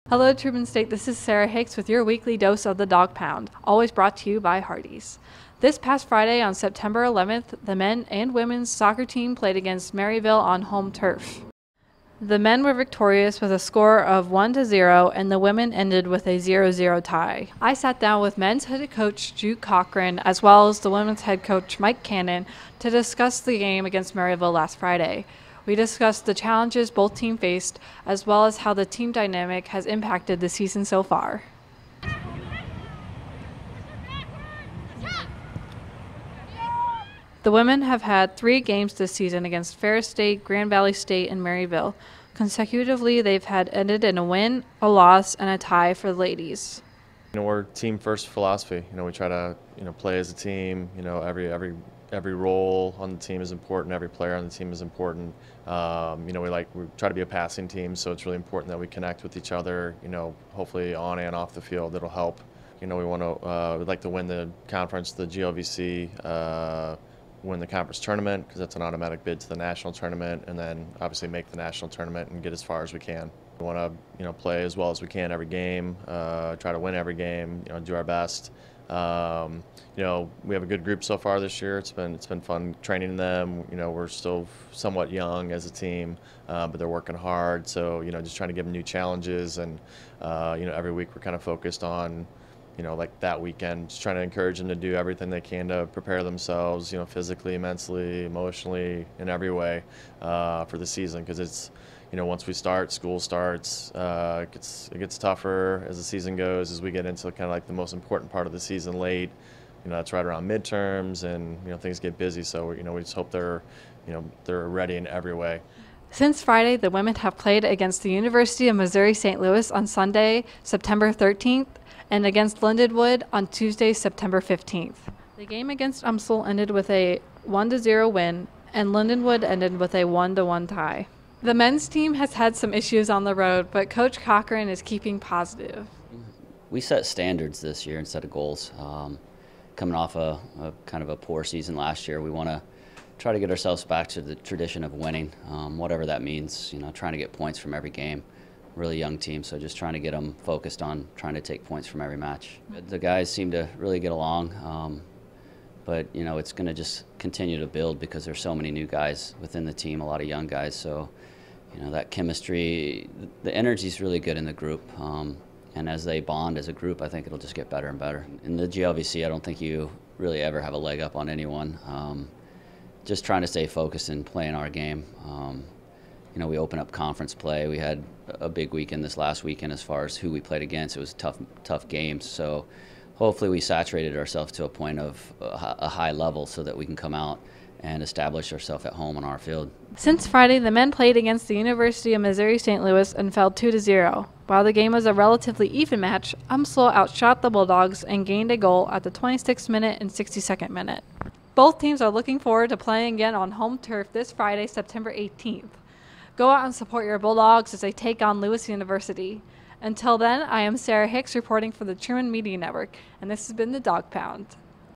Hello Truman State, this is Sarah Hicks with your weekly dose of the Dog Pound, always brought to you by Hardee's. This past Friday on September 11th, the men and women's soccer team played against Maryville on home turf. The men were victorious with a score of 1-0 and the women ended with a 0-0 tie. I sat down with men's head coach Cochran as well as the women's head coach Mike Cannon to discuss the game against Maryville last Friday. We discussed the challenges both teams faced, as well as how the team dynamic has impacted the season so far. The women have had 3 games this season against Ferris State, Grand Valley State, and Maryville. Consecutively, they've had ended in a win, a loss, and a tie for the ladies. We're team first philosophy. We try to play as a team. Every role on the team is important. Every player on the team is important. We try to be a passing team, so it's really important that we connect with each other. Hopefully on and off the field, it'll help. We'd like to win the conference, the GLVC, win the conference tournament because that's an automatic bid to the national tournament, and then obviously make the national tournament and get as far as we can. We want to play as well as we can every game, try to win every game, do our best. We have a good group so far this year. It's been fun training them. We're still somewhat young as a team, but they're working hard. So just trying to give them new challenges, and every week we're kind of focused on like that weekend, just trying to encourage them to do everything they can to prepare themselves, physically, mentally, emotionally, in every way for the season, because it's once we start, school starts, it gets tougher as the season goes, as we get into kind of like the most important part of the season late. That's right around midterms, and things get busy. So we just hope they're ready in every way. Since Friday, the women have played against the University of Missouri St. Louis on Sunday, September 13th, and against Lindenwood on Tuesday, September 15th. The game against UMSL ended with a 1-0 win, and Lindenwood ended with a 1-1 tie. The men's team has had some issues on the road, but Coach Cochran is keeping positive. We set standards this year instead of goals. Coming off a kind of a poor season last year, we want to try to get ourselves back to the tradition of winning, whatever that means, trying to get points from every game. Really young team, so just trying to get them focused on trying to take points from every match. The guys seem to really get along, but it's going to just continue to build because there's so many new guys within the team, a lot of young guys. So that chemistry, the energy is really good in the group, and as they bond as a group, I think it'll just get better and better. In the GLVC, I don't think you really ever have a leg up on anyone. Just trying to stay focused and playing our game. We open up conference play. We had a big weekend this last weekend as far as who we played against. It was tough games. So hopefully we saturated ourselves to a point of a high level so that we can come out and establish ourselves at home on our field. Since Friday, the men played against the University of Missouri St. Louis and fell 2-0. While the game was a relatively even match, UMSL outshot the Bulldogs and gained a goal at the 26th minute and 62nd minute. Both teams are looking forward to playing again on home turf this Friday, September 18th. Go out and support your Bulldogs as they take on Lewis University. Until then, I am Sarah Hicks reporting for the Truman Media Network, and this has been the Dog Pound.